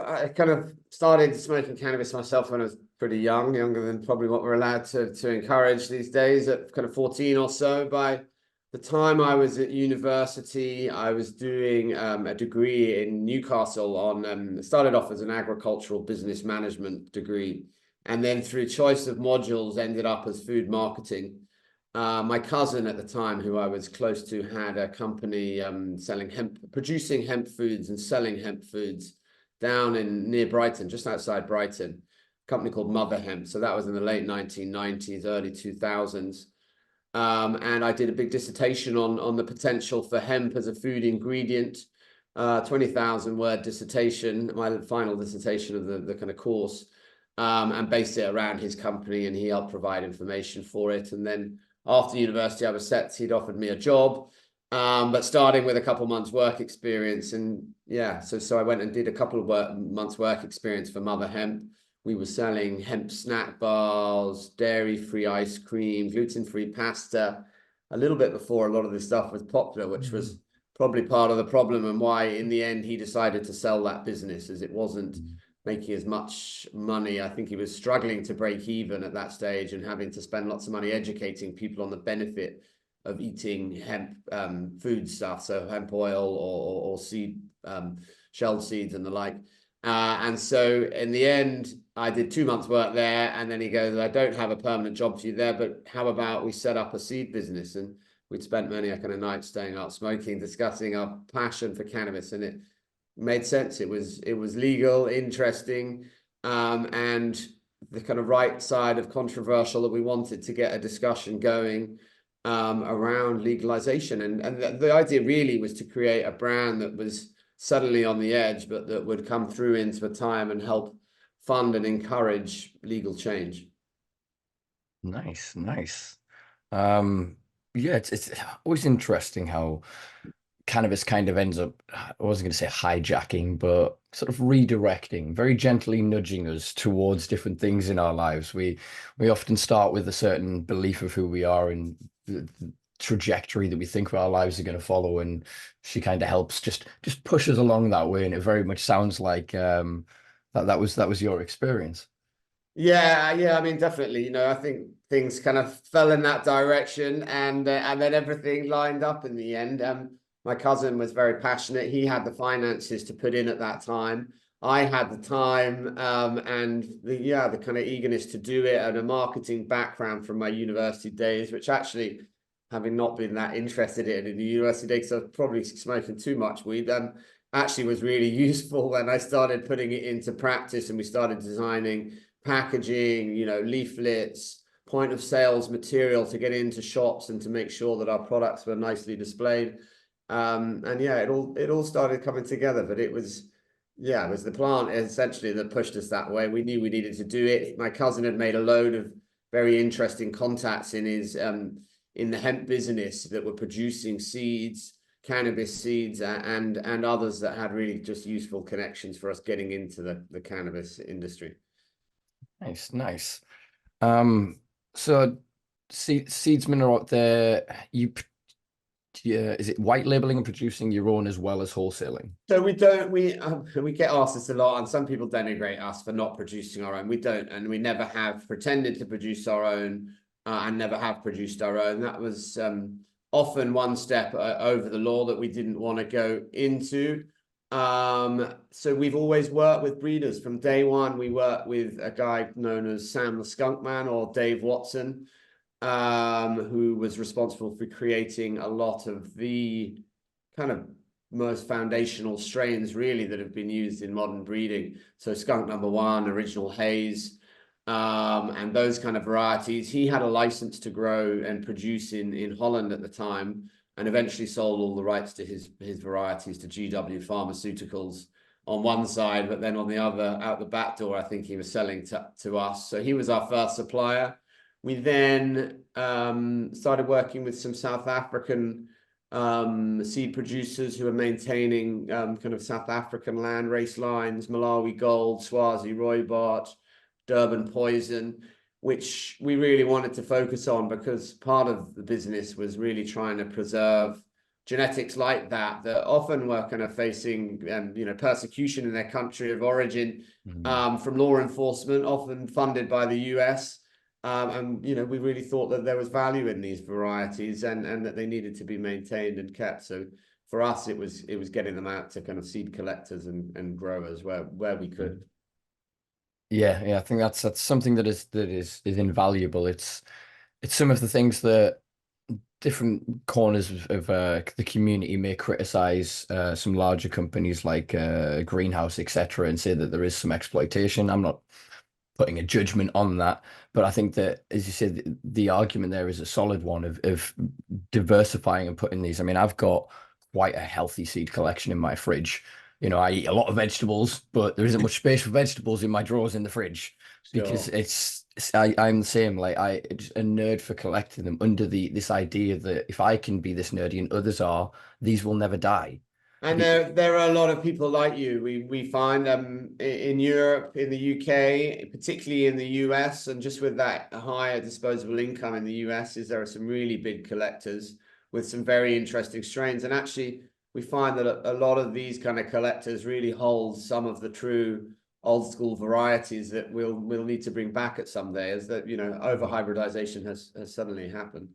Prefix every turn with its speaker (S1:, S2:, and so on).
S1: I kind of started smoking cannabis myself when I was pretty young, younger than probably what we're allowed to encourage these days, at kind of 14 or so. By the time I was at university, I was doing a degree in Newcastle on, started off as an agricultural business management degree, and then through choice of modules ended up as food marketing. My cousin at the time, who I was close to, had a company selling hemp, producing hemp foods and selling hemp foods down in near Brighton, just outside Brighton, a company called Mother Hemp. So that was in the late 1990s, early 2000s. And I did a big dissertation on the potential for hemp as a food ingredient, 20,000 word dissertation, my final dissertation of the kind of course, and based it around his company, and he helped provide information for it. And then after university, I was set, he'd offered me a job, but starting with a couple months work experience. And yeah, so I went and did a couple of months work experience for Mother Hemp. We were selling hemp snack bars, dairy-free ice cream, gluten-free pasta, a little bit before a lot of this stuff was popular, which was probably part of the problem, and why in the end he decided to sell that business, as it wasn't making as much money. I think he was struggling to break even at that stage and having to spend lots of money educating people on the benefit of eating hemp food stuff, so hemp oil or seed, shelled seeds and the like. And so in the end, I did 2 months work there, and then he goes, I don't have a permanent job for you there, but how about we set up a seed business? And we'd spent many a kind of nights staying up smoking, discussing our passion for cannabis, and it made sense. It was legal, interesting, and the kind of right side of controversial that we wanted to get a discussion going around legalization. And the idea really was to create a brand that was suddenly on the edge, but that would come through into a time and help fund and encourage legal change.
S2: Nice, nice. Yeah, it's always interesting how cannabis kind of ends up, I wasn't going to say hijacking, but sort of redirecting, very gently nudging us towards different things in our lives. We often start with a certain belief of who we are and the trajectory that we think our lives are going to follow, and she kind of helps just push us along that way. And it very much sounds like that was your experience.
S1: Yeah, I mean, definitely. I think things kind of fell in that direction, and then everything lined up in the end. My cousin was very passionate. He had the finances to put in at that time. I had the time, and the kind of eagerness to do it, and a marketing background from my university days, which actually, having not been that interested in the university days, because I was probably smoking too much weed, actually was really useful when I started putting it into practice, and we started designing packaging, leaflets, point of sales material to get into shops and to make sure that our products were nicely displayed. And yeah, it all started coming together, but it was the plant essentially that pushed us that way. We knew we needed to do it. My cousin had made a load of very interesting contacts in his in the hemp business that were producing seeds, cannabis seeds, and others that had really just useful connections for us getting into the cannabis industry.
S2: Nice, nice. So Seedsman are out there. Yeah, is it white labeling and producing your own as well as wholesaling?
S1: So we get asked this a lot, and some people denigrate us for not producing our own. We don't, and we never have pretended to produce our own, and never have produced our own. That was often one step over the law that we didn't want to go into. So we've always worked with breeders from day one. We worked with a guy known as Sam The Skunkman, or Dave Watson, who was responsible for creating a lot of the kind of most foundational strains really that have been used in modern breeding. So skunk number one, original haze, and those kind of varieties. He had a license to grow and produce in Holland at the time, and eventually sold all the rights to his varieties to GW Pharmaceuticals on one side, but then on the other, out the back door, I think he was selling to us. So he was our first supplier. We then started working with some South African seed producers who are maintaining kind of South African land race lines, Malawi Gold, Swazi Rooibos, Durban Poison, which we really wanted to focus on because part of the business was really trying to preserve genetics like that that often were kind of facing persecution in their country of origin from law enforcement, often funded by the US. And we really thought that there was value in these varieties and that they needed to be maintained and kept. So for us, it was getting them out to kind of seed collectors and growers where we could.
S2: Yeah, I think that's something that is invaluable. It's some of the things that different corners of the community may criticize some larger companies like Greenhouse, etc., and say that there is some exploitation. I'm not putting a judgment on that, but I think that, as you said, the argument there is a solid one of diversifying and putting these. I mean, I've got quite a healthy seed collection in my fridge. I eat a lot of vegetables, but there isn't much space for vegetables in my drawers in the fridge because
S1: Sure.
S2: I'm the same. Like just a nerd for collecting them under this idea that if I can be this nerdy and others are, these will never die.
S1: And there are a lot of people like you. We find in Europe, in the UK, particularly in the US, and just with that higher disposable income in the US, there are some really big collectors with some very interesting strains. And actually, we find that a lot of these kind of collectors really hold some of the true old school varieties that we'll need to bring back at some day, as that over hybridization has suddenly happened.